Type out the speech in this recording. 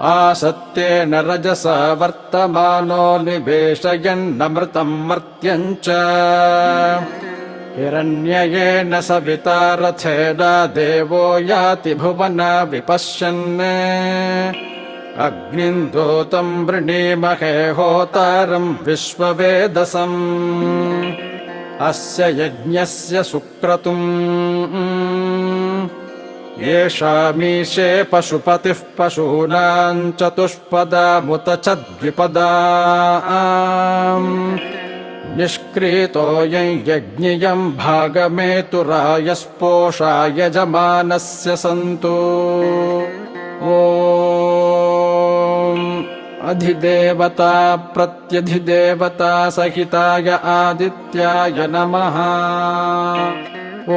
आसत्येन रजसा वर्तमानो निवेशयन्नमृतम् मर्त्यम् च हिरण्ययेन सविता रथेन देवो याति भुवन विपश्यन् अग्निम् दूतम् वृणीमहे होतारम् विश्ववेदसम् अस्य यज्ञस्य सुक्रतुम् येषामीशे पशुपतिः पशूनाम् चतुष्पदामुत च द्विपदा निष्क्रीतोऽयं यज्ञियं भागमेतुरायस्पोषा यजमानस्य सन्तु ॐ अधिदेवता प्रत्यधिदेवता सहिताय आदित्याय नमः ॐ